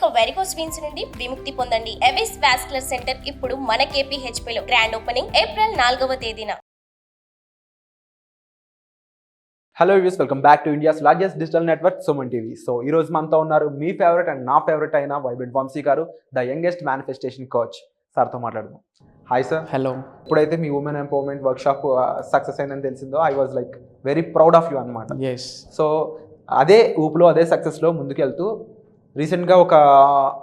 ఇక varicose veins నుండి విముక్తి పొందండి. ఎవిస్ వాస్కులర్ సెంటర్ ఇప్పుడు మన KPHP లో గ్రాండ్ ఓపెనింగ్ ఏప్రిల్ 4వ తేదీన. Hello views, welcome back to India's largest digital network Suman TV. So ఈ రోజు మనతో ఉన్నారు మీ ఫేవరెట్ అండ్ నా ఫేవరెట్ అయిన వైబ్రెంట్ వంశీ గారు, ద యంగెస్ట్ మేనిఫెస్టేషన్ కోచ్. సార్తో మాట్లాడదాం. Hi sir. హలో. ఇప్పుడైతే మీ ఉమెన్ ఎంపవర్మెంట్ వర్క్షాప్ సక్సెస్ అయిందని తెలిసిందో, I was like very proud of you అనమాట. ఎస్. సో అదే ఊపులో అదే సక్సెస్లో ముందుకెళ్తూ రీసెంట్గా ఒక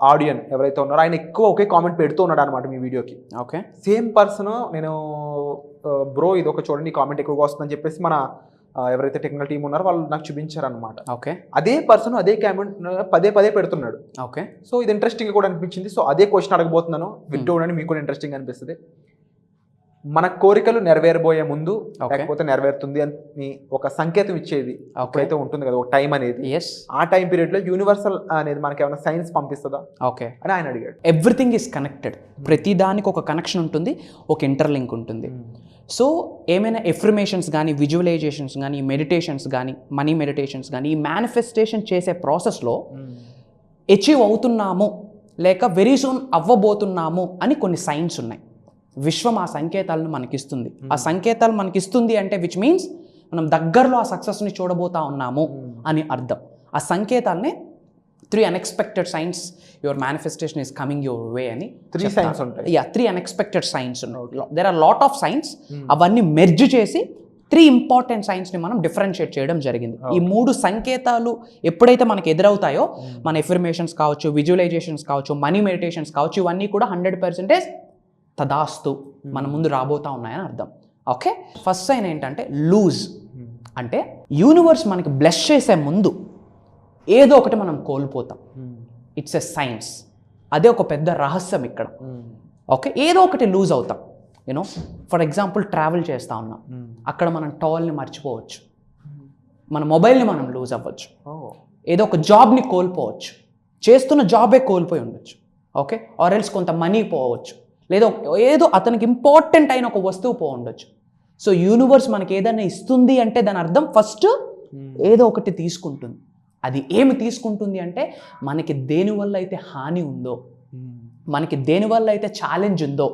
ఆడియన్ ఎవరైతే ఉన్నారో ఆయన ఎక్కువ ఒకే కామెంట్ పెడుతూ ఉన్నాడు అనమాట మీ వీడియోకి. ఓకే. సేమ్ పర్సన్ నేను బ్రో ఇది ఒక చూడండి కామెంట్ ఎక్కువగా వస్తుందని చెప్పేసి మన ఎవరైతే టెక్నికల్ టీం ఉన్నారో వాళ్ళు నాకు చూపించారనమాట. ఓకే. అదే పర్సన్ అదే కామెంట్ పదే పదే పెడుతున్నాడు. ఓకే. సో ఇది ఇంట్రెస్టింగ్ కూడా అనిపించింది. సో అదే క్వశ్చన్ అడగబోతున్నాను, వింటూ ఉండండి, మీకు కూడా ఇంట్రెస్టింగ్ అనిపిస్తుంది. మన కోరికలు నెరవేరబోయే ముందు లేకపోతే నెరవేరుతుంది అని ఒక సంకేతం ఇచ్చేది అప్పుడైతే ఉంటుంది కదా, ఒక టైం అనేది. ఆ టైం పీరియడ్ లో యూనివర్సల్ అనేది మనకి ఏమైనా సైన్స్ పంపిస్తుందా ఓకే అని ఆయన అడిగాడు. Everything is connected. ప్రతి దానికి ఒక కనెక్షన్ ఉంటుంది, ఒక ఇంటర్లింక్ ఉంటుంది. సో ఏమైనా ఎఫర్మేషన్స్ కానీ, విజువలైజేషన్స్ కానీ, మెడిటేషన్స్ కానీ, మనీ మెడిటేషన్స్ కానీ, ఈ మేనిఫెస్టేషన్ చేసే ప్రాసెస్లో అచీవ్ అవుతున్నాము లేక వెరీ సూన్ అవ్వబోతున్నాము అని కొన్ని సైన్స్ ఉన్నాయి. విశ్వం ఆ సంకేతాలను మనకిస్తుంది. ఆ సంకేతాలు మనకిస్తుంది అంటే విచ్ మీన్స్ మనం దగ్గరలో ఆ సక్సెస్ని చూడబోతా ఉన్నాము అని అర్థం. ఆ సంకేతాలనే 3 unexpected signs your manifestation is coming your way అని 3 signs ఉంటాయి. 3 unexpected signs ఉన్నాయి. There are lot of signs. అవన్నీ మెర్జ్ చేసి 3 important signs ని మనం డిఫరెన్షియేట్ చేయడం జరిగింది. ఈ 3 సంకేతాలు ఎప్పుడైతే మనకు ఎదురవుతాయో మన ఎఫర్మేషన్స్ కావచ్చు, విజువలైజేషన్స్ కావచ్చు, మనీ మెడిటేషన్స్ కావచ్చు, ఇవన్నీ కూడా 100% తదాస్తు మన ముందు రాబోతా ఉన్నాయని అర్థం. ఓకే. ఫస్ట్ సైన్ ఏంటంటే లూజ్. అంటే యూనివర్స్ మనకి బ్లెస్ చేసే ముందు ఏదో ఒకటి మనం కోల్పోతాం. It's a signs. అదే ఒక పెద్ద రహస్యం ఇక్కడ. ఓకే. ఏదో ఒకటి లూజ్ అవుతాం. యూనో ఫర్ ఎగ్జాంపుల్ ట్రావెల్ చేస్తూ ఉన్నాం, అక్కడ మనం టవల్ని మర్చిపోవచ్చు, మన మొబైల్ని మనం లూజ్ అవ్వచ్చు, ఏదో ఒక జాబ్ని కోల్పోవచ్చు, చేస్తున్న జాబే కోల్పోయి ఉండొచ్చు. ఓకే. ఆర్ ఎల్స్ కొంత మనీ పోవచ్చు, లేదా ఏదో అతనికి ఇంపార్టెంట్ అయిన ఒక వస్తువు ఉండొచ్చు. సో యూనివర్స్ మనకి ఏదైనా ఇస్తుంది అంటే దాని అర్థం ఫస్ట్ ఏదో ఒకటి తీసుకుంటుంది. అది ఏమి తీసుకుంటుంది అంటే మనకి దేనివల్ల అయితే హాని ఉందో, మనకి దేనివల్ల అయితే ఛాలెంజ్ ఉందో,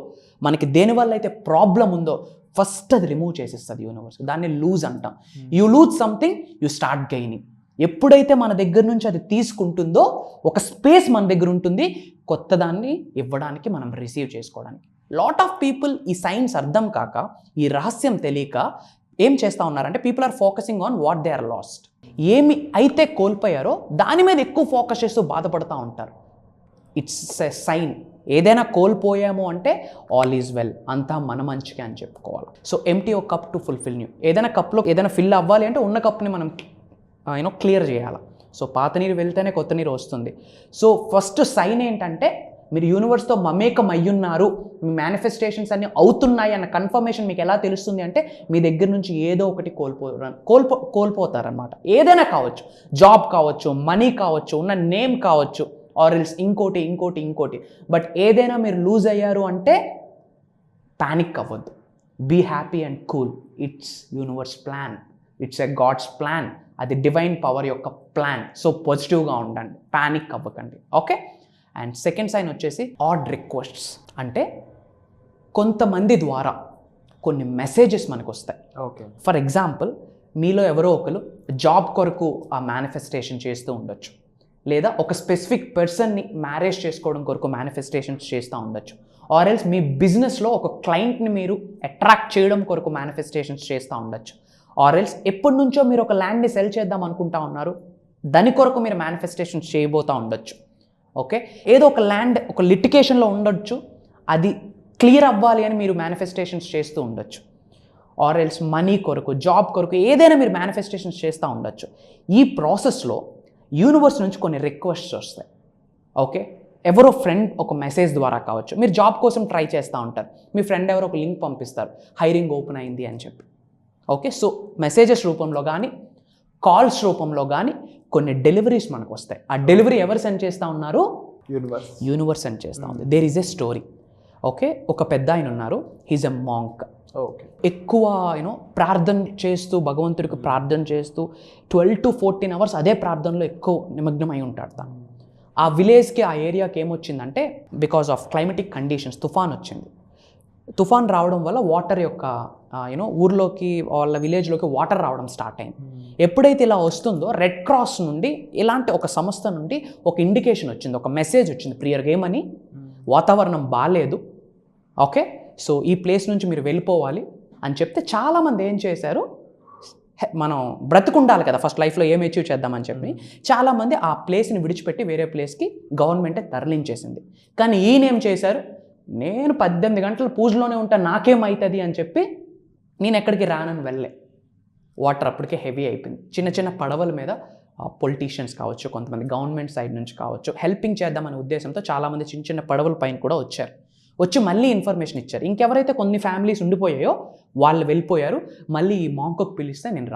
మనకి దేనివల్ల అయితే ప్రాబ్లం ఉందో ఫస్ట్ అది రిమూవ్ చేసేస్తుంది యూనివర్స్. దాన్ని లూజ్ అంటాం. You lose something, you start gaining. ఎప్పుడైతే మన దగ్గర నుంచి అది తీసుకుంటుందో ఒక స్పేస్ మన దగ్గర ఉంటుంది కొత్త దాన్ని ఇవ్వడానికి, మనం రిసీవ్ చేసుకోవడానికి. లాట్ ఆఫ్ పీపుల్ ఈ సైన్స్ అర్థం కాక, ఈ రహస్యం తెలియక ఏం చేస్తూ ఉన్నారంటే people are focusing on what they are lost. ఏమి అయితే కోల్పోయారో దాని మీద ఎక్కువ ఫోకస్ చేస్తూ బాధపడుతూ ఉంటారు. It's a sign. ఏదైనా కోల్పోయాము అంటే ఆల్ ఈజ్ వెల్, అంతా మన మంచిగా అని చెప్పుకోవాలి. సో ఎంటీ ఒక కప్ టు ఫుల్ఫిల్ న్యూ. ఏదైనా కప్లో ఏదైనా ఫిల్ అవ్వాలి అంటే ఉన్న కప్ని మనం క్లియర్ చేయాలి. సో పాత నీరు వెళ్తేనే కొత్త నీరు వస్తుంది. సో ఫస్ట్ సైన్ ఏంటంటే మీరు యూనివర్స్తో మమేకం అయ్యున్నారు, మీ మేనిఫెస్టేషన్స్ అన్నీ అవుతున్నాయి అన్న కన్ఫర్మేషన్ మీకు ఎలా తెలుస్తుంది అంటే మీ దగ్గర నుంచి ఏదో ఒకటి కోల్పోతారనమాట. ఏదైనా కావచ్చు, జాబ్ కావచ్చు, మనీ కావచ్చు, ఉన్న నేమ్ కావచ్చు, ఆర్ ఎల్స్ ఇంకోటి. బట్ ఏదైనా మీరు లూజ్ అయ్యారు అంటే ప్యానిక్ అవ్వద్దు. Be happy and cool. It's universe plan, it's a God's plan. అది డివైన్ పవర్ యొక్క ప్లాన్. సో పాజిటివ్గా ఉండండి, ప్యానిక్ అవ్వకండి. ఓకే. అండ్ సెకండ్ సైన్ వచ్చేసి ఆడ్ రిక్వెస్ట్స్. అంటే కొంతమంది ద్వారా కొన్ని మెసేజెస్ మనకు వస్తాయి. ఓకే. ఫర్ ఎగ్జాంపుల్ మీలో ఎవరో ఒకరు జాబ్ కొరకు ఆ మేనిఫెస్టేషన్ చేస్తూ ఉండొచ్చు, లేదా ఒక స్పెసిఫిక్ పర్సన్ని మ్యారేజ్ చేసుకోవడం కొరకు మేనిఫెస్టేషన్స్ చేస్తూ ఉండొచ్చు, ఆర్ ఎల్స్ మీ బిజినెస్లో ఒక క్లయింట్ని మీరు అట్రాక్ట్ చేయడం కొరకు మేనిఫెస్టేషన్స్ చేస్తూ ఉండొచ్చు, ఆర్ ఎల్స్ ఎప్పటి నుంచో మీరు ఒక ల్యాండ్ని సెల్ చేద్దాం అనుకుంటా ఉన్నారు, దాని కొరకు మీరు మేనిఫెస్టేషన్స్ చేయబోతూ ఉండొచ్చు. ఓకే. ఏదో ఒక ల్యాండ్ ఒక లిటికేషన్లో ఉండొచ్చు, అది క్లియర్ అవ్వాలి అని మీరు మేనిఫెస్టేషన్స్ చేస్తూ ఉండొచ్చు, ఆర్ ఎల్స్ మనీ కొరకు, జాబ్ కొరకు ఏదైనా మీరు మేనిఫెస్టేషన్స్ చేస్తూ ఉండొచ్చు. ఈ ప్రాసెస్లో యూనివర్స్ నుంచి కొన్ని రిక్వెస్ట్స్ వస్తాయి. ఓకే. ఎవరో ఫ్రెండ్ ఒక మెసేజ్ ద్వారా కావచ్చు, మీరు జాబ్ కోసం ట్రై చేస్తూ ఉంటారు, మీ ఫ్రెండ్ ఎవరో ఒక లింక్ పంపిస్తారు, హైరింగ్ ఓపెన్ అయింది అని చెప్పి. ఓకే. సో మెసేజెస్ రూపంలో కానీ, కాల్స్ రూపంలో కానీ కొన్ని డెలివరీస్ మనకు వస్తాయి. ఆ డెలివరీ ఎవరు సెండ్ చేస్తూ ఉన్నారు? యూనివర్స్ సెండ్ చేస్తూ ఉంది. There is a story. Okay. ఒక పెద్ద ఆయన ఉన్నారు, హీజ్ ఎ మాంక్. ఓకే. ఎక్కువ ప్రార్థన చేస్తూ, భగవంతుడికి ప్రార్థన చేస్తూ 12 to 14 hours అదే ప్రార్థనలో ఎక్కువ నిమగ్నం అయి ఉంటాడు తను. ఆ విలేజ్కి ఆ ఏరియాకి ఏమొచ్చిందంటే బికాస్ ఆఫ్ క్లైమేటిక్ కండిషన్స్ తుఫాన్ వచ్చింది. తుఫాన్ రావడం వల్ల వాటర్ యొక్క ఊర్లోకి వాళ్ళ విలేజ్లోకి వాటర్ రావడం స్టార్ట్ అయింది. ఎప్పుడైతే ఇలా వస్తుందో రెడ్ క్రాస్ నుండి ఇలాంటి ఒక సంస్థ నుండి ఒక ఇండికేషన్ వచ్చింది, ఒక మెసేజ్ వచ్చింది, ప్రియర్గా ఏమని, వాతావరణం బాగాలేదు, ఓకే, సో ఈ ప్లేస్ నుంచి మీరు వెళ్ళిపోవాలి అని చెప్తే చాలామంది ఏం చేశారు, మనం బ్రతుకుండాలి కదా ఫస్ట్ లైఫ్లో ఏం అచీవ్ చేద్దామని చెప్పి చాలామంది ఆ ప్లేస్ని విడిచిపెట్టి వేరే ప్లేస్కి గవర్నమెంటే తరలించేసింది. కానీ ఈయనేం చేశారు, నేను 18 గంటలు పూజలోనే ఉంటా, నాకేమవుతుంది అని చెప్పి నేను ఎక్కడికి రానని వెళ్ళే. వాటర్ అప్పటికే హెవీ అయిపోయింది. చిన్న చిన్న పడవల మీద పొలిటీషియన్స్ కావచ్చు, కొంతమంది గవర్నమెంట్ సైడ్ నుంచి కావచ్చు, హెల్పింగ్ చేద్దామనే ఉద్దేశంతో చాలామంది చిన్న చిన్న పడవల పైన కూడా వచ్చారు. వచ్చి మళ్ళీ ఇన్ఫర్మేషన్ ఇచ్చారు. ఇంకెవరైతే కొన్ని ఫ్యామిలీస్ ఉండిపోయాయో వాళ్ళు వెళ్ళిపోయారు. మళ్ళీ ఈ మాంకోకి పిలిస్తే నేను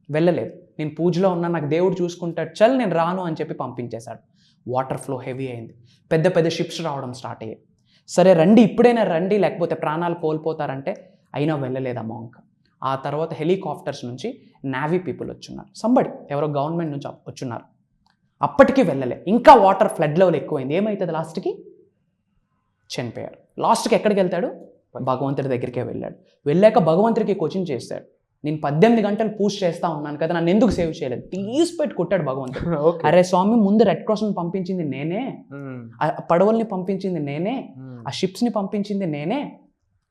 వెళ్ళలేదు, నేను పూజలో ఉన్నా, నాకు దేవుడు చూసుకుంటాడు, చల్ నేను రాను అని చెప్పి పంపించేశాడు. వాటర్ ఫ్లో హెవీ అయింది, పెద్ద పెద్ద షిప్స్ రావడం స్టార్ట్ అయ్యాయి. సరే రండి, ఇప్పుడైనా రండి, లేకపోతే ప్రాణాలు కోల్పోతారంటే అయినా వెళ్ళలేదు ఆ మాంక్. ఆ తర్వాత హెలికాప్టర్స్ నుంచి నావీ పీపుల్ వచ్చున్నారు, ఎవరో గవర్నమెంట్ నుంచి వచ్చున్నారు, అప్పటికీ వెళ్ళలే. ఇంకా వాటర్ ఫ్లడ్ లెవెల్ ఎక్కువైంది. ఏమవుతుంది, లాస్ట్కి చనిపోయారు. లాస్ట్కి ఎక్కడికి వెళ్తాడు, భగవంతుడి దగ్గరికే వెళ్ళాక భగవంతుడికి క్వశ్చన్ చేస్తాడు, నేను 18 గంటలు పూజ చేస్తా ఉన్నాను కదా, నన్ను ఎందుకు సేవ్ చేయలేదు, తీసిపెట్టి కొట్టాడు భగవంతుడు. అరే స్వామి, ముందు రెడ్ క్రాస్ని పంపించింది నేనే, ఆ పడవల్ని పంపించింది నేనే, ఆ షిప్స్ని పంపించింది నేనే,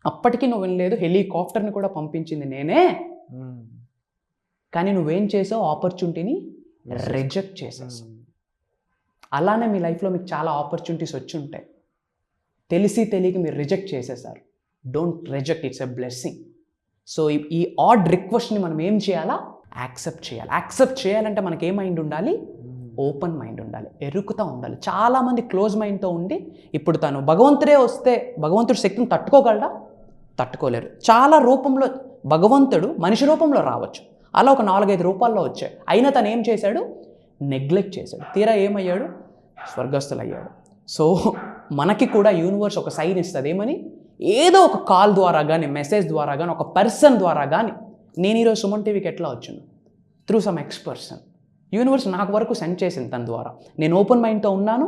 అప్పటికీ నువ్వు వినలేదు, హెలికాప్టర్ని కూడా పంపించింది నేనే, కానీ నువ్వేం చేసావు, ఆపర్చునిటీని రిజెక్ట్ చేసేసావు. అలానే మీ లైఫ్లో మీకు చాలా ఆపర్చునిటీస్ వచ్చి ఉంటాయి, తెలియక మీరు రిజెక్ట్ చేసేసారు. Don't reject, it's a blessing. So ఈ ఆడ్ రిక్వెస్ట్ని మనం ఏం చేయాలా, యాక్సెప్ట్ చేయాలి. యాక్సెప్ట్ చేయాలంటే మనకి ఏ మైండ్ ఉండాలి, ఓపెన్ మైండ్ ఉండాలి, ఎరుకుతా ఉండాలి. చాలామంది క్లోజ్ మైండ్తో ఉండి, ఇప్పుడు తను భగవంతుడే వస్తే భగవంతుడి శక్తిని తట్టుకోలేరు. చాలా రూపంలో భగవంతుడు మనిషి రూపంలో రావచ్చు, అలా ఒక 4-5 రూపాల్లో వచ్చాయి. అయినా తను ఏం చేశాడు, నెగ్లెక్ట్ చేశాడు. తీరా ఏమయ్యాడు, స్వర్గస్థులయ్యాడు. సో మనకి కూడా యూనివర్స్ ఒక సైన్ ఇస్తుంది, ఏమని, ఏదో ఒక కాల్ ద్వారా కానీ, మెసేజ్ ద్వారా కానీ, ఒక పర్సన్ ద్వారా కానీ. నేను ఈరోజు సుమన్ టీవీకి ఎట్లా వచ్చాను, through some X person. Universe నాకు వరకు సెండ్ చేసింది తన ద్వారా. నేను ఓపెన్ మైండ్తో ఉన్నాను,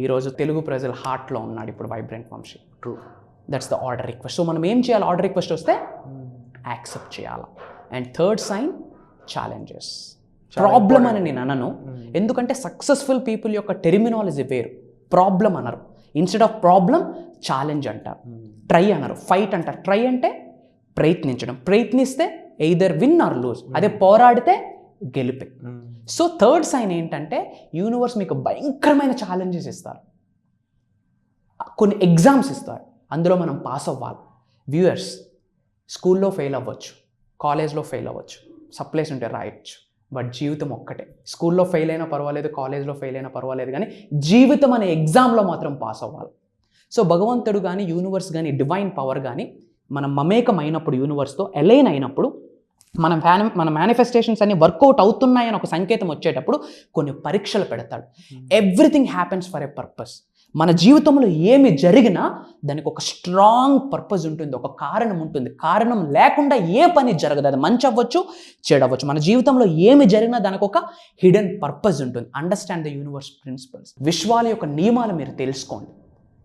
ఈరోజు తెలుగు ప్రజల హార్ట్లో ఉన్నాడు ఇప్పుడు vibrant Vamshi. True, that's the order request. So మనం ఏం చేయాలి, ఆర్డర్ రిక్వెస్ట్ వస్తే యాక్సెప్ట్ చేయాలి. And third sign, challenges. Problem అని నేను అనను, ఎందుకంటే సక్సెస్ఫుల్ పీపుల్ యొక్క టెర్మినాలజీ వేరు. ప్రాబ్లం అనరు, ఇన్స్టెడ్ ఆఫ్ ప్రాబ్లం ఛాలెంజ్ అంటారు. ట్రై అనరు, ఫైట్ అంటారు. ట్రై అంటే ప్రయత్నించడం, ప్రయత్నిస్తే ఎయిదర్ విన్ ఆర్ లూజ్, అదే పోరాడితే గెలిపే. సో థర్డ్ సైన్ ఏంటంటే, యూనివర్స్ మీకు భయంకరమైన ఛాలెంజెస్ ఇస్తారు, కొన్ని ఎగ్జామ్స్ ఇస్తారు, అందులో మనం పాస్ అవ్వాలి. వ్యూయర్స్, స్కూల్లో ఫెయిల్ అవ్వచ్చు, కాలేజ్లో ఫెయిల్ అవ్వచ్చు, సప్లైస్ ఉంటే రాయొచ్చు, బట్ జీవితం ఒక్కటే. స్కూల్లో ఫెయిల్ అయినా పర్వాలేదు, కాలేజ్లో ఫెయిల్ అయినా పర్వాలేదు, కానీ జీవితం అనే ఎగ్జామ్లో మాత్రం పాస్ అవ్వాలి. సో భగవంతుడు కానీ, యూనివర్స్ కానీ, డివైన్ పవర్ కానీ మనం మమేకం అయినప్పుడు, యూనివర్స్తో అలైన్ అయినప్పుడు, మన మేనిఫెస్టేషన్స్ అన్ని వర్కౌట్ అవుతున్నాయని ఒక సంకేతం వచ్చేటప్పుడు కొన్ని పరీక్షలు పెడతాడు. Everything happens for a purpose. మన జీవితంలో ఏమి జరిగినా దానికి ఒక స్ట్రాంగ్ పర్పస్ ఉంటుంది, ఒక కారణం ఉంటుంది. కారణం లేకుండా ఏ పని జరగదు, అది మంచి అవ్వచ్చు, చెడు అవ్వచ్చు. మన జీవితంలో ఏమి జరిగినా దానికి ఒక హిడెన్ పర్పస్ ఉంటుంది. Understand the universe principles. విశ్వాల యొక్క నియమాలు మీరు తెలుసుకోండి.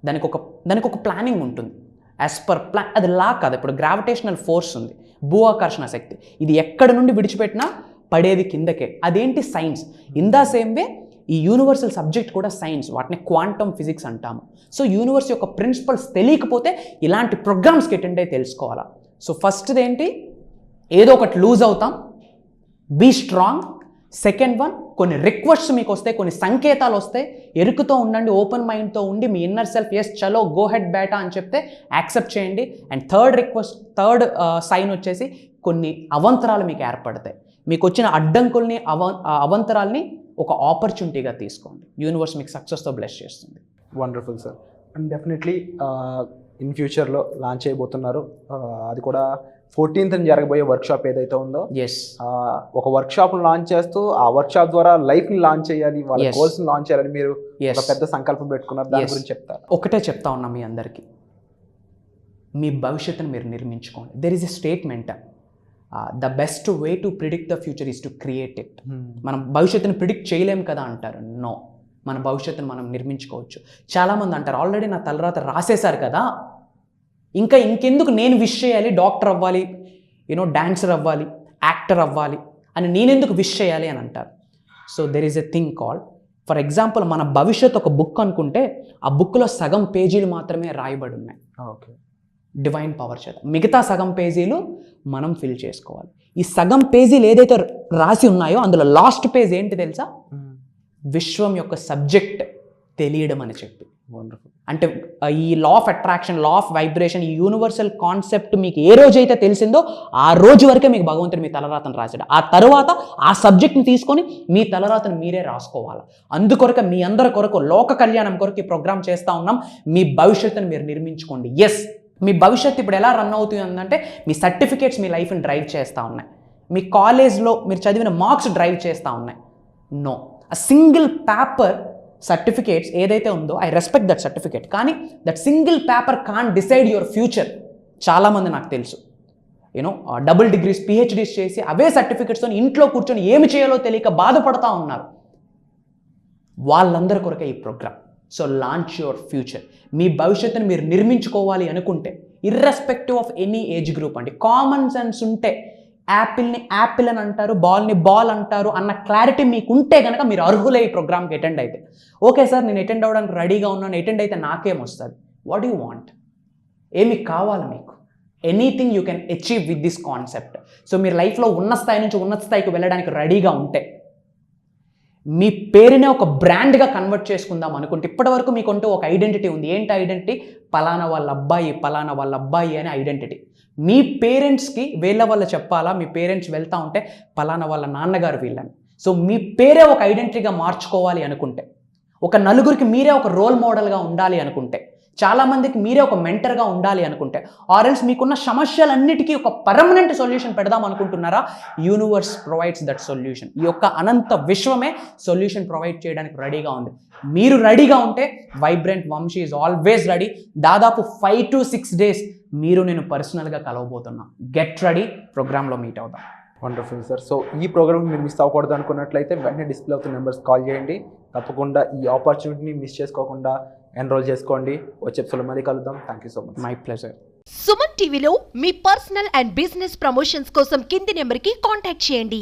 దానికి ఒక ప్లానింగ్ ఉంటుంది, యాజ్ పర్ ప్లాన్. అది లా కాదు. ఇప్పుడు గ్రావిటేషనల్ ఫోర్స్ ఉంది, భూఆకర్షణ శక్తి, ఇది ఎక్కడి నుండి విడిచిపెట్టినా పడేది కిందకే. అదేంటి, science. In the same way ఈ యూనివర్సల్ సబ్జెక్ట్ కూడా సైన్స్, వాటిని క్వాంటమ్ ఫిజిక్స్ అంటాము. సో యూనివర్స్ యొక్క ప్రిన్సిపల్స్ తెలియకపోతే ఇలాంటి ప్రోగ్రామ్స్కి అటెండ్ అయ్యి తెలుసుకోవాలా. సో ఫస్ట్ది ఏంటి, ఏదో ఒకటి లూజ్ అవుతాం, బీ స్ట్రాంగ్. సెకండ్ వన్, కొన్ని రిక్వెస్ట్స్ మీకు వస్తాయి, కొన్ని సంకేతాలు వస్తాయి, ఎరుకుతో ఉండండి, ఓపెన్ మైండ్తో ఉండి మీ ఇన్నర్ సెల్ఫ్ ఎస్ చలో గో హెడ్ బేటా అని చెప్తే యాక్సెప్ట్ చేయండి. అండ్ థర్డ్ సైన్ వచ్చేసి, కొన్ని అవంతరాలు మీకు ఏర్పడతాయి. మీకు వచ్చిన అడ్డంకుల్ని, అవంతరాల్ని ఒక ఆపర్చునిటీగా తీసుకోండి. యూనివర్స్ మీకు సక్సెస్తో బ్లెస్ చేస్తుంది. Wonderful sir. And definitely in ఫ్యూచర్లో లాంచ్ చేయబోతున్నారు, అది కూడా 14th జరగబోయే వర్క్షాప్ ఏదైతే ఉందో, ఒక వర్క్షాప్ లాంచ్ చేస్తూ ఆ వర్క్షాప్ ద్వారా లైఫ్ని లాంచ్ చేయాలి, వాళ్ళ గోల్స్ని లాంచ్ చేయాలని మీరు ఒక పెద్ద సంకల్పం పెట్టుకున్నారు. దాని గురించి చెప్తారు. ఒకటే చెప్తా ఉన్నా మీ అందరికీ, మీ భవిష్యత్తును మీరు నిర్మించుకోండి. There is a statement, the best way to predict the future is to create it. మనం భవిష్యత్తుని ప్రిడిక్ట్ చేయలేము కదా అంటారు. నో, మన భవిష్యత్తును మనం నిర్మించుకోవచ్చు. చాలామంది అంటారు ఆల్రెడీ నా తలరాత రాసేశారు కదా, ఇంకెందుకు నేను విష్ చేయాలి, డాక్టర్ అవ్వాలి, డాన్సర్ అవ్వాలి, యాక్టర్ అవ్వాలి అని నేనెందుకు విష్ చేయాలి అని అంటారు. So there is a thing called, for example మన భవిష్యత్ ఒక బుక్ అనుకుంటే ఆ బుక్లో సగం పేజీలు మాత్రమే రాయబడి ఉన్నాయి ఓకే, డివైన్ పవర్ చేత. మిగతా సగం పేజీలు మనం ఫిల్ చేసుకోవాలి. ఈ సగం పేజీలు ఏదైతే రాసి ఉన్నాయో అందులో లాస్ట్ పేజ్ ఏంటి తెలుసా? విశ్వం యొక్క సబ్జెక్ట్ తెలియడం అని చెప్పి. వండర్ఫుల్. అంటే ఈ law of attraction, law of vibration, ఈ యూనివర్సల్ కాన్సెప్ట్ మీకు ఏ రోజైతే తెలిసిందో ఆ రోజు వరకే మీకు భగవంతుడు మీ తలరాతను రాశాడు. ఆ తర్వాత ఆ సబ్జెక్ట్ని తీసుకొని మీ తలరాతను మీరే రాసుకోవాలి. అందుకొరకు మీ అందరి కొరకు, లోక కళ్యాణం కొరకు ఈ ప్రోగ్రామ్ చేస్తూ ఉన్నాం. మీ భవిష్యత్తును మీరు నిర్మించుకోండి. ఎస్, మీ భవిష్యత్తు ఇప్పుడు ఎలా రన్ అవుతుందంటే మీ సర్టిఫికేట్స్ మీ లైఫ్ని డ్రైవ్ చేస్తూ ఉన్నాయి, మీ కాలేజ్లో మీరు చదివిన మార్క్స్ డ్రైవ్ చేస్తూ ఉన్నాయి. No, a single paper certificates ఏదైతే ఉందో, ఐ రెస్పెక్ట్ దట్ సర్టిఫికేట్, కానీ that single paper can decide your future. చాలామంది నాకు తెలుసు డబుల్ డిగ్రీస్, పిహెచ్డీస్ చేసి అవే సర్టిఫికేట్స్తో ఇంట్లో కూర్చొని ఏమి చేయాలో తెలియక బాధపడతా ఉన్నారు. వాళ్ళందరి కొరకే ఈ program. So launch your future. మీ భవిష్యత్తుని మీరు నిర్మించుకోవాలి అనుకుంటే, irrespective of any age group అండి, కామన్ సెన్స్ ఉంటే యాపిల్ని యాపిల్ అని అంటారు, బాల్ని బాల్ అంటారు అన్న క్లారిటీ మీకు ఉంటే కనుక మీరు అర్హులే ఈ ప్రోగ్రామ్కి అటెండ్ అయితే. ఓకే సార్, నేను అటెండ్ అవ్వడానికి రెడీగా ఉన్నాను, అటెండ్ అయితే నాకేమొస్తుంది? What you want? ఏమి కావాలి మీకు? Anything you can achieve with this concept. So మీరు లైఫ్లో ఉన్న స్థాయి నుంచి ఉన్నత స్థాయికి వెళ్ళడానికి రెడీగా ఉంటే, మీ పేరునే ఒక బ్రాండ్గా కన్వర్ట్ చేసుకుందాం అనుకుంటే, ఇప్పటివరకు మీకుంటూ ఒక ఐడెంటిటీ ఉంది. ఏంటి ఐడెంటిటీ? పలానా వాళ్ళ అబ్బాయి, పలానా వాళ్ళ అబ్బాయి అనే ఐడెంటిటీ. మీ పేరెంట్స్కి వీళ్ళ వల్ల చెప్పాలా? మీ పేరెంట్స్ వెళ్తూ ఉంటే పలానా వాళ్ళ నాన్నగారు వీళ్ళని. సో మీ పేరే ఒక ఐడెంటిటీగా మార్చుకోవాలి అనుకుంటే, ఒక నలుగురికి మీరే ఒక రోల్ మోడల్గా ఉండాలి అనుకుంటే, చాలామందికి మీరే ఒక మెంటర్గా ఉండాలి అనుకుంటే, ఆర్ఎల్స్ మీకున్న సమస్యలన్నిటికీ ఒక పర్మనెంట్ సొల్యూషన్ పెడదాం అనుకుంటున్నారా? Universe provides that solution. ఈ యొక్క అనంత విశ్వమే సొల్యూషన్ ప్రొవైడ్ చేయడానికి రెడీగా ఉంది. మీరు రెడీగా ఉంటే vibrant Vamshi is always ready. దాదాపు 5 to 6 days మీరు నేను పర్సనల్గా కలవబోతున్నా. గెట్ రెడీ, ప్రోగ్రాంలో మీట్ అవుదాం. Wonderful sir. సో ఈ ప్రోగ్రామ్ మీరు మిస్ అవ్వకూడదు అనుకున్నట్లయితే వెంటనే డిస్ప్లే అవుతున్న నెంబర్స్ కాల్ చేయండి. తప్పకుండా ఈ ఆపర్చునిటీని మిస్ చేసుకోకుండా ఎన్రోల్ చేసుకోండి. వచ్చే ఎపిసోడ్లో మళ్ళీ కలుద్దాం. Thank you so much. My pleasure. Suman టీవీలో మీ పర్సనల్ అండ్ బిజినెస్ ప్రమోషన్స్ కోసం కింది నెంబర్కి కాంటాక్ట్ చేయండి.